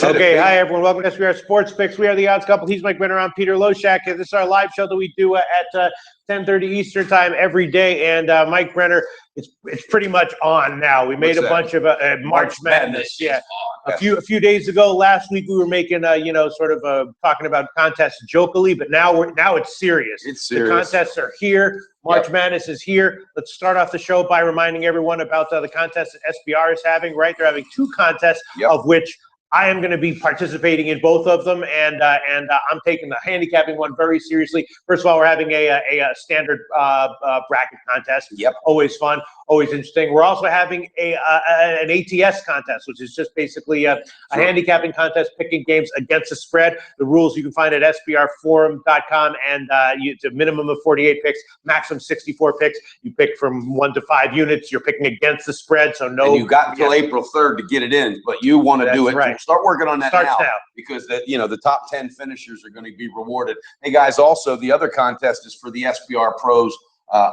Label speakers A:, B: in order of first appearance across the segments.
A: hit
B: Okay,
A: it.
B: hi everyone. Welcome to SBR Sports Picks. We are the Odds Couple. He's Mike Brenner. I'm Peter Loshak. And this is our live show that we do at 10:30 Eastern Time every day. And Mike Brenner, it's pretty much on now. We made a bunch of March Madness. Yeah, a few days ago, last week we were making talking about contests jokingly, but now it's serious.
A: It's serious.
B: The contests are here. March Madness is here. Let's start off the show by reminding everyone about the contest that SBR is having. Right, they're having two contests, of which I am going to be participating in both of them, and I'm taking the handicapping one very seriously. First of all, we're having a standard bracket contest. Yep. Always fun, always interesting. We're also having an ATS contest, which is just basically a handicapping contest, picking games against the spread. The rules you can find at sbrforum.com, and it's a minimum of 48 picks, maximum 64 picks. You pick from 1 to 5 units. You're picking against the spread, so no.
A: And you got until April 3rd to get it in, but you want to do it.
B: Right.
A: Start working on that now because the top 10 finishers are going to be rewarded. Hey guys, also the other contest is for the SBR pros.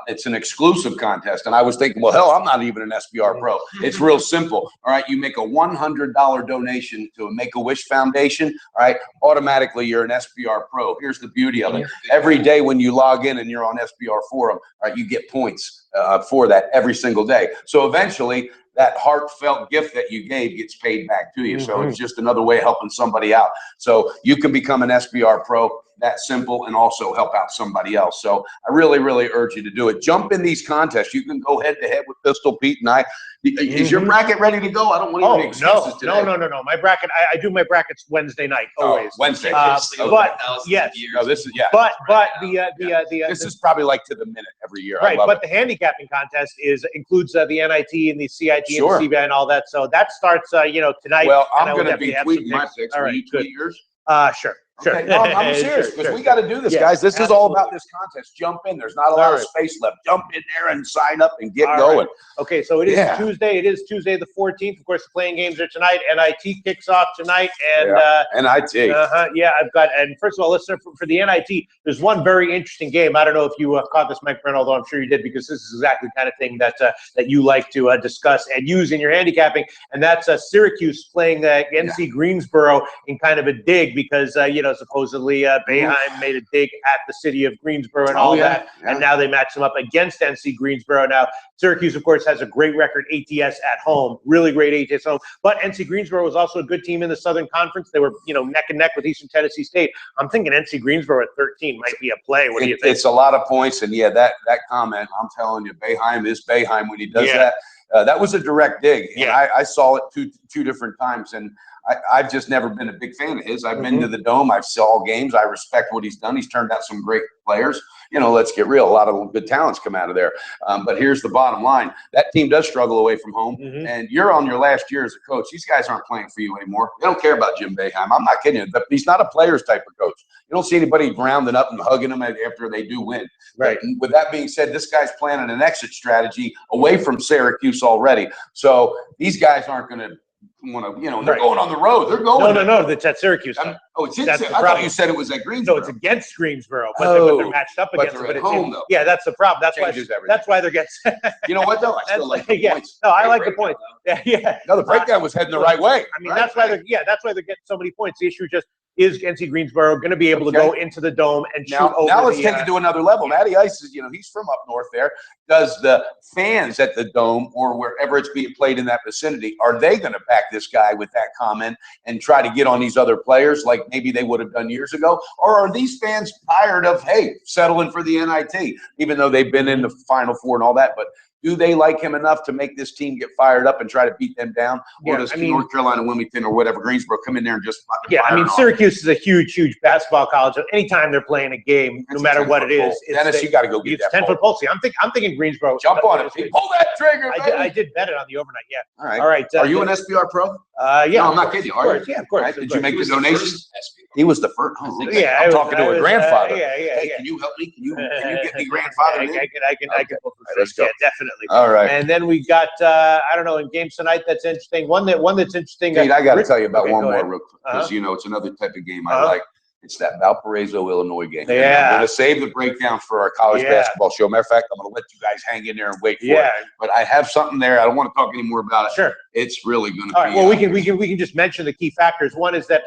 A: It's an exclusive contest, and I was thinking, well, hell, I'm not even an SBR pro. It's real simple. All right, you make a $100 donation to a Make-A-Wish Foundation. All right, automatically you're an SBR pro. Here's the beauty of it: every day when you log in and you're on SBR Forum, all right, you get points for that every single day. So eventually, that heartfelt gift that you gave gets paid back to you. So it's just another way of helping somebody out. So you can become an SBR pro, that simple, and also help out somebody else. So I really, really urge you to do it. Jump in these contests. You can go head to head with Pistol Pete and I. Is your bracket ready to go? I don't want any excuses today. No. My bracket, I do my brackets Wednesday night, always. Wednesday.
B: But yes.
A: No, this is
B: But
A: this is probably like to the minute every year.
B: Right, but the handicapping contest includes the NIT and the CIT and the CBI and all that. So that starts tonight.
A: Well, I'm going to be tweeting my picks. Will you tweet yours?
B: Sure.
A: Okay. No, I'm serious because we got to do this, guys. This is all about this contest. Jump in. There's not a lot of space left. Jump in there and sign up and get going.
B: Right. Okay, so it is Tuesday. It is Tuesday the 14th. Of course, the playing games are tonight. NIT kicks off tonight, and
A: NIT.
B: I've got. And first of all, listen for the NIT. There's one very interesting game. I don't know if you caught this, Mike Brent, although I'm sure you did, because this is exactly the kind of thing that you like to discuss and use in your handicapping. And that's Syracuse playing NC Greensboro in kind of a dig because supposedly Boeheim made a dig at the city of Greensboro and all that, and now they match them up against NC Greensboro. Now, Syracuse, of course, has a great record ATS at home, really great ATS at home, but NC Greensboro was also a good team in the Southern Conference. They were, neck and neck with Eastern Tennessee State. I'm thinking NC Greensboro at 13 might be a play. What do you think?
A: It's a lot of points, and that comment, I'm telling you, Boeheim is Boeheim when he does that. That was a direct dig. And I saw it two different times, and I've just never been a big fan of his. I've been to the Dome. I've saw games. I respect what he's done. He's turned out some great players. Let's get real. A lot of good talents come out of there. But here's the bottom line. That team does struggle away from home, and you're on your last year as a coach. These guys aren't playing for you anymore. They don't care about Jim Boeheim. I'm not kidding you. He's not a players type of coach. You don't see anybody rounding up and hugging them after they do win.
B: Right.
A: But with that being said, this guy's planning an exit strategy away from Syracuse already. So these guys aren't going to they're going on the road. They're going.
B: No. That's at Syracuse.
A: It's I thought you said it was at Greensboro.
B: No, it's against Greensboro, but they're matched up against.
A: But at home, though.
B: Yeah, that's the problem. That's why they're getting.
A: You know what though? I still like the points.
B: No, I like the points. Yeah.
A: No, the breakdown was heading the right way.
B: I mean, that's why they're getting so many points. The issue just is NC Greensboro going to be able to go into the Dome and shoot over?
A: Now let's take it to another level. Matty Ice is, he's from up north there. Does the fans at the Dome or wherever it's being played in that vicinity, are they going to back this guy with that comment and try to get on these other players like maybe they would have done years ago? Or are these fans tired of, settling for the NIT, even though they've been in the Final Four and all that? But do they like him enough to make this team get fired up and try to beat them down? Or does North Carolina, Wilmington, or whatever, Greensboro come in there and just fucking fire them
B: Syracuse is a huge basketball college. So anytime they're playing a game, no matter what it is,
A: Dennis, you got to go get that
B: 10-foot pole. I'm thinking Greensboro.
A: Jump on it. Pull that trigger.
B: I did bet it on the overnight. Yeah.
A: All right. Are you an SBR pro?
B: Yeah.
A: No, I'm not kidding you. Are you?
B: Yeah, of course.
A: Did you make the donation? He was the first. Yeah, I'm talking to a grandfather. Hey, can you help me? Can you get me grandfather?
B: I can.
A: Let's go.
B: Yeah, definitely.
A: All right.
B: And then we got I don't know, in games tonight that's interesting. One that's interesting.
A: Pete, I got to tell you about one more real quick because it's another type of game I like. It's that Valparaiso, Illinois game.
B: Yeah.
A: I'm going to save the breakdown for our college basketball show. Matter of fact, I'm going to let you guys hang in there and wait for it. But I have something there. I don't want to talk any more about it.
B: Sure.
A: It's really going to be.
B: All right. Well, we can just mention the key factors. One is that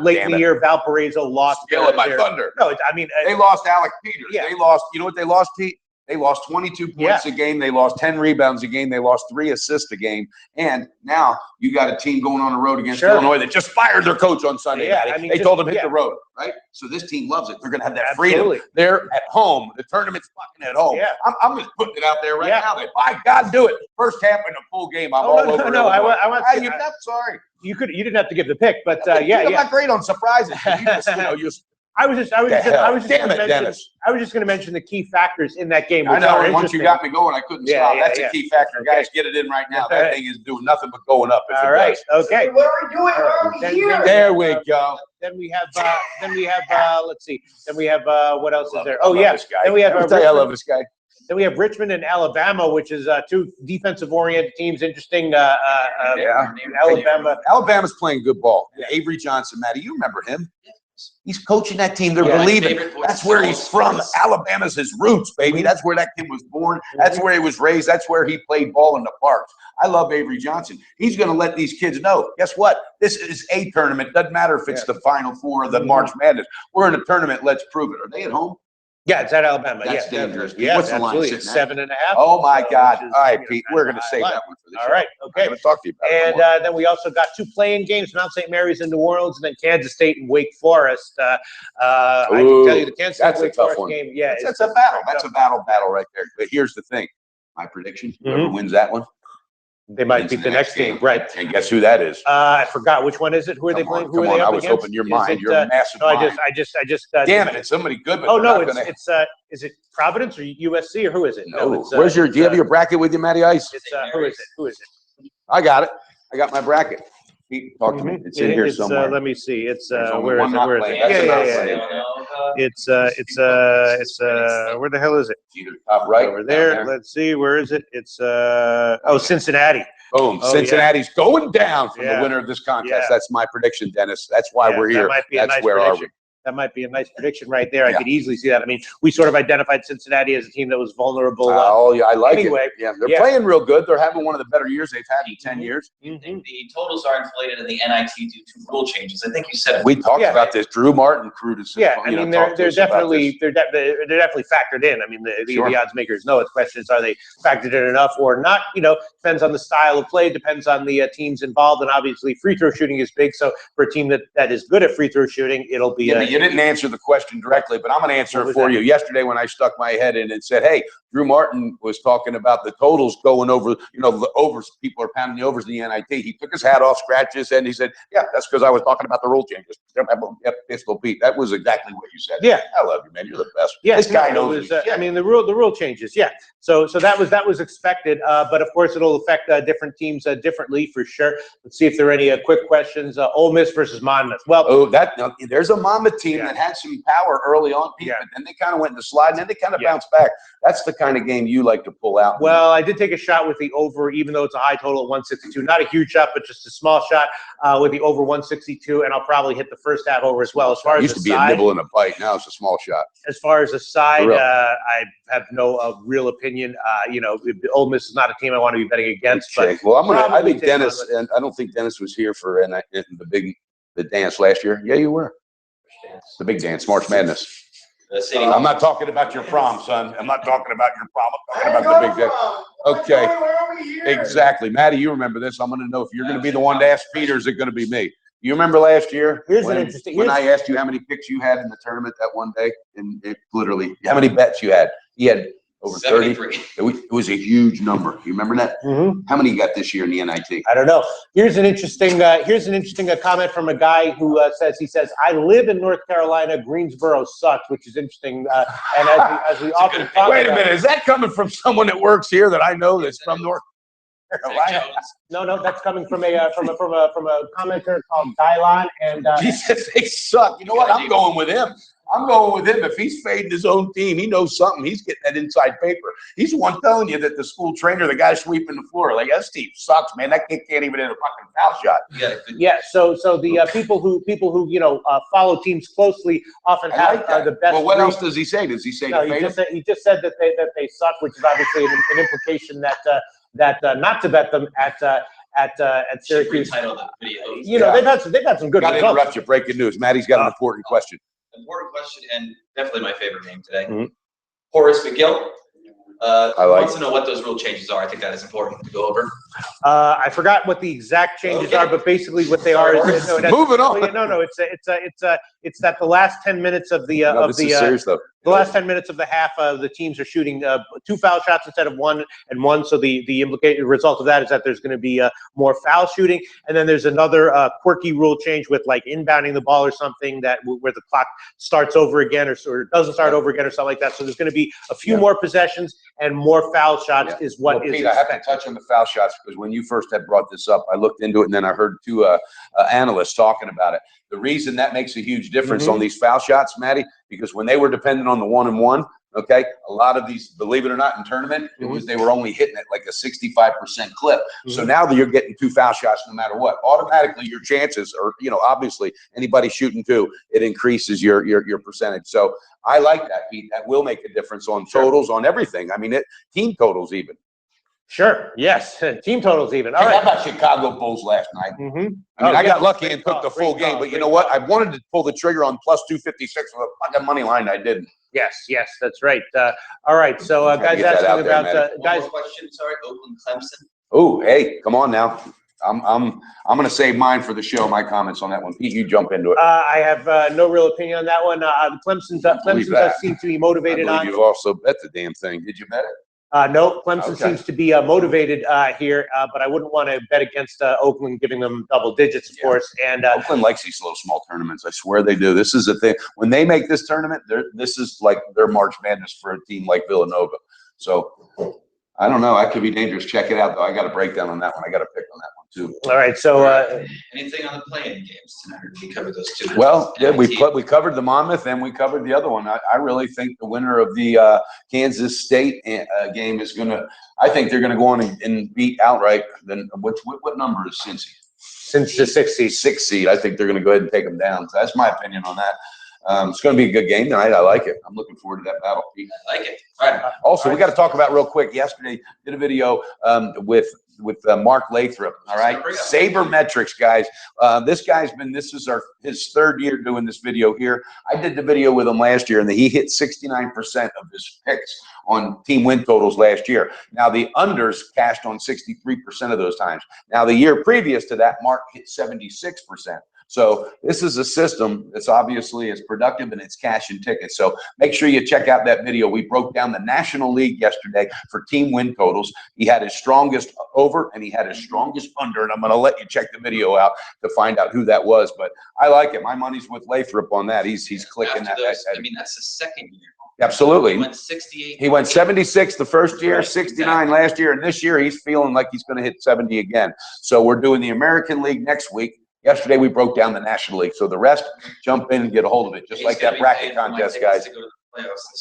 B: late in the year, Valparaiso lost.
A: Stealing my thunder.
B: No, I mean
A: they lost Alec Peters.
B: Yeah.
A: They lost. You know what they lost, Pete? They lost 22 points a game. They lost 10 rebounds a game. They lost 3 assists a game. And now you got a team going on the road against Illinois that just fired their coach on Sunday. I mean, they told them hit the road, right? So this team loves it. They're going to have that freedom. They're at home. The tournament's fucking at home. I'm just putting it out there right now. That by God, do it. First half in a full game. I'm all over.
B: No, I want.
A: You're not sorry.
B: You didn't have to give the pick, but
A: I'm not great on surprises.
B: I was just going to mention the key factors in that game.
A: I know. Once you got me going, I couldn't stop. That's a key factor, guys. Get it in right now. That thing is doing nothing but going up.
B: All right. Okay.
C: What are we doing? Why are we here?
A: There we go.
B: Then we have. Let's see. Then we have. What else is there? Oh yeah.
A: Then we have. I love this guy.
B: Then we have Richmond and Alabama, which is 2 defensive-oriented teams. Interesting. Alabama.
A: Alabama's playing good ball. Avery Johnson, Matty, you remember him? He's coaching that team. They're believing. That's where he's from. Alabama's his roots, baby. That's where that kid was born. That's where he was raised. That's where he played ball in the parks. I love Avery Johnson. He's going to let these kids know, guess what? This is a tournament. Doesn't matter if it's the Final Four or the March Madness. We're in a tournament. Let's prove it. Are they at home?
B: Yeah, it's at Alabama.
A: That's dangerous.
B: Yeah,
A: what's the line?
B: It's 7.5.
A: Oh my God! All right, Pete, we're going to save that one for the show.
B: All right, okay.
A: I'm going to talk to you about it.
B: And then we also got 2 playing games: Mount St. Mary's in New Orleans, and then Kansas State and Wake Forest. I can tell you the Kansas State Wake Forest game. Yeah,
A: that's a battle. That's a battle right there. But here's the thing: my prediction: whoever wins that one,
B: they might beat the next game, right?
A: And guess who that is?
B: I forgot which one is it. Who are they playing? Who are they up against?
A: I was hoping your mind. You're a massive mind.
B: I just.
A: Damn it! It's somebody good. But
B: oh no! It's is it Providence or USC or who is it?
A: No. Where's your? Do you have your bracket with you, Matty Ice?
B: It's who is it? Who is it?
A: I got it. I got my bracket. Pete, talk to me. It's in here somewhere.
B: Let me see. It's
A: where is it? Where is it?
B: It's where the hell is it?
A: It's either top right
B: over there. Let's see. Where is it? It's Cincinnati.
A: Boom. Cincinnati's going down from the winner of this contest. That's my prediction, Dennis. That's why we're here. That's where are we?
B: That might be a nice prediction right there. I could easily see that. I mean, we sort of identified Cincinnati as a team that was vulnerable.
A: I like
B: it.
A: Yeah, they're playing real good. They're having one of the better years they've had in 10 years.
C: The totals are inflated in the NIT due to rule changes. I think you said
A: we talked about this. Drew Martin crew to
B: I mean, they're definitely factored in. I mean, the odds makers know it. Questions are they factored in enough or not? Depends on the style of play. Depends on the teams involved, and obviously free throw shooting is big. So for a team that is good at free throw shooting, it'll be.
A: You didn't answer the question directly, but I'm going to answer it for you. Yesterday when I stuck my head in and said, hey, Drew Martin was talking about the totals going over, the overs. People are pounding the overs in the NIT. He took his hat off, scratched his head, and he said, yeah, that's because I was talking about the rule changes. Pistol Pete. That was exactly what you said.
B: Yeah.
A: I love you, man. You're the best.
B: Yeah,
A: this guy knows.
B: I mean, the rule changes. Yeah. So that was expected. But of course, it'll affect different teams differently for sure. Let's see if there are any quick questions. Ole Miss versus Monmouth. Well,
A: there's a Monmouth team that had some power early on, Pete, but then they kind of went in the slide, and then they kind of bounced back. That's the kind of game you like to pull out.
B: Well, I did take a shot with the over, even though it's a high total at 162. Not a huge shot, but just a small shot with the over 162, and I'll probably hit the first half over as well. As far as
A: used to be a nibble and a bite, now it's a small shot.
B: As far as the side, I have no real opinion. Ole Miss is not a team I want to be betting against. But
A: well, I think Dennis, and I don't think Dennis was here for the dance last year. Yeah, you were. The big dance, March Madness. I'm not talking about your prom, son. I'm not talking about your prom. I'm talking about the big dance. Okay. Exactly. Maddie, you remember this. I'm going to know if you're going to be the one to ask Peter, is it going to be me? You remember last year when I asked you how many picks you had in the tournament that one day? And literally, how many bets you had? He had over 30. It was a huge number. You remember that? How many you got this year in the NIT?
B: I don't know. Here's an interesting comment from a guy who says, I live in North Carolina. Greensboro sucks, which is interesting. And as we often talk
A: Wait a minute. Is that coming from someone that works here that I know that's from North Carolina?
B: No, that's coming from a commenter called Dylon. And
A: he says they suck. You know what? I'm going with him. I'm going with him. If he's fading his own team, he knows something. He's getting that inside paper. He's the one telling you that the school trainer, the guy sweeping the floor, like, that Steve sucks, man. That kid can't even hit a fucking foul shot.
B: Yeah. So the people who follow teams closely often have the best.
A: Well, what else does he say? Does he say
B: no? He just said that they suck, which is obviously an implication that not to bet them at Syracuse. You know, they've had some good results.
A: Got to interrupt you. Breaking news. Maddie's got an important question.
C: Important question, and definitely my favorite name today. Horace McGill. Wants to know what those rule changes are. I think that is important to go over.
B: I forgot what the exact changes are, but basically what they are is
A: moving on.
B: It's that the last 10 minutes of the the last 10 minutes of the half, the teams are shooting 2 foul shots instead of 1 and 1. So the implicated result of that is that there's going to be more foul shooting, and then there's another quirky rule change with like inbounding the ball or something where the clock starts over again or doesn't start over again or something like that. So there's going to be a few more possessions and more foul shots is what is.
A: Pete, I have to touch on the foul shots because when you first had brought this up, I looked into it and then I heard 2 analysts talking about it. The reason that makes a huge difference on these foul shots, Maddie, because when they were dependent on the 1-and-1, okay, a lot of these, believe it or not, in tournament, they were only hitting it like a 65% clip. So now that you're getting 2 foul shots no matter what, automatically your chances are, obviously anybody shooting 2, it increases your percentage. So I like that, Pete. That will make a difference on totals, on everything. I mean, team totals even.
B: Sure. Yes. Team totals even. All
A: right.
B: right.
A: How about Chicago Bulls last night? I mean, I got lucky and took the full game, but you know what? I wanted to pull the trigger on plus 256 with a fucking money line. I didn't.
B: Yes, that's right. All right. So guys asking about guys.
C: One more question. Sorry, Oakland Clemson.
A: Oh, hey, come on now. I'm going to save mine for the show. My comments on that one. Pete, you jump into it.
B: I have no real opinion on that one. Clemson does seem to be motivated on.
A: You also bet the damn thing. Did you bet it?
B: No, Clemson seems to be motivated here, but I wouldn't want to bet against Oakland, giving them double digits, of course. And
A: Oakland likes these little small tournaments. I swear they do. This is a thing. When they make this tournament, this is like their March Madness for a team like Villanova. So I don't know. That could be dangerous. Check it out, though. I got a breakdown on that one. I got a pick on that one, too.
B: All right. So
C: anything on the play-in games tonight? We covered those 2.
A: Well, yeah, we covered the Monmouth and we covered the other one. I really think the winner of the Kansas State game is going to – I think they're going to go on and beat outright. Then what number is Cincy?
B: Since the 6th seed.
A: 6th seed. I think they're going to go ahead and take them down. So that's my opinion on that. It's going to be a good game tonight. I like it. I'm looking forward to that battle.
C: I like it. All right.
A: Also, we got to talk about real quick. Yesterday, did a video with Mark Lathrop. All right, Sabermetrics, guys. This is his 3rd year doing this video here. I did the video with him last year, and he hit 69% of his picks on team win totals last year. Now the unders cashed on 63% of those times. Now the year previous to that, Mark hit 76%. So this is a system that's obviously as productive and it's cash and tickets. So make sure you check out that video. We broke down the National League yesterday for team win totals. He had his strongest over and he had his strongest under, and I'm going to let you check the video out to find out who that was. But I like it. My money's with Lathrop on that. He's clicking that.
C: I mean, that's the 2nd year.
A: Absolutely.
C: He went 68.
A: He went 76 the first year, 69 last year, and this year he's feeling like he's going to hit 70 again. So we're doing the American League next week. Yesterday, we broke down the National League. So the rest, jump in and get a hold of it, just like that bracket contest, guys.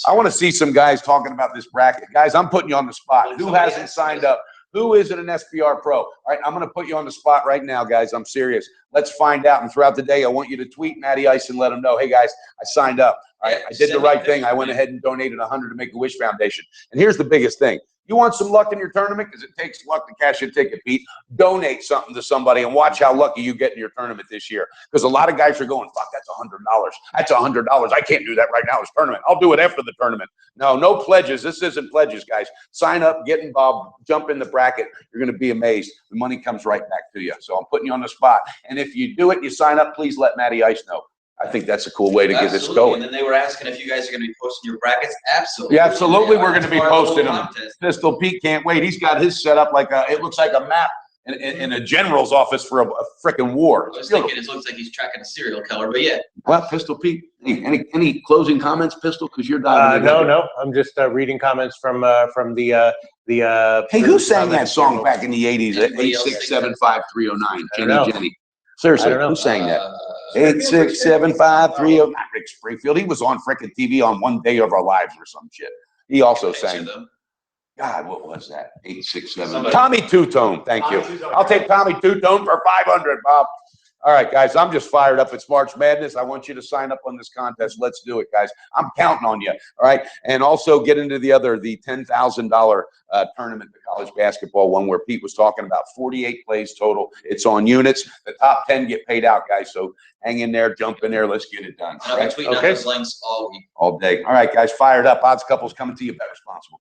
A: I want to see some guys talking about this bracket. Guys, I'm putting you on the spot. Who hasn't signed up? Who isn't an SPR Pro? All right, I'm going to put you on the spot right now, guys. I'm serious. Let's find out. And throughout the day, I want you to tweet Matty Ice and let him know, hey, guys, I signed up. All right, I did the right thing. I went ahead and donated $100 to Make-A-Wish Foundation. And here's the biggest thing. You want some luck in your tournament? Because it takes luck to cash a ticket, Pete. Donate something to somebody and watch how lucky you get in your tournament this year. Because a lot of guys are going, fuck, that's $100. That's $100. I can't do that right now. It's tournament. I'll do it after the tournament. No pledges. This isn't pledges, guys. Sign up, get involved, jump in the bracket. You're going to be amazed. The money comes right back to you. So I'm putting you on the spot. And if you do it, you sign up, please let Matty Ice know. I think that's a cool way to get this going.
C: And then they were asking if you guys are going to be posting your brackets. Absolutely.
A: Yeah, absolutely. We're going to be posting them. Pistol Pete can't wait. He's got his set up like it looks like a map in a general's office for a freaking war.
C: I was thinking it looks like he's tracking a serial killer, but yeah.
A: Well, Pistol Pete, any closing comments, Pistol? Because you're diving
B: No. I'm just reading comments from the.
A: Hey, who sang that song back in the 80s at 8675309? Jenny. Seriously, who sang that? 86753. Not Rick Springfield. He was on frickin' TV on One Day of Our Lives or some shit. He also sang. God, what was that? 867. Tommy Two-Tone. Thank you. I'll take Tommy Two-Tone for 500, Bob. All right, guys, I'm just fired up. It's March Madness. I want you to sign up on this contest. Let's do it, guys. I'm counting on you. All right, and also get into the $10,000 tournament, the college basketball one where Pete was talking about. 48 plays total. It's on units. The top 10 get paid out, guys. So hang in there, jump in there. Let's get it done.
C: I'll be tweeting out those links all week.
A: All day. All right, guys, fired up. Odds Couples coming to you. Bet responsible.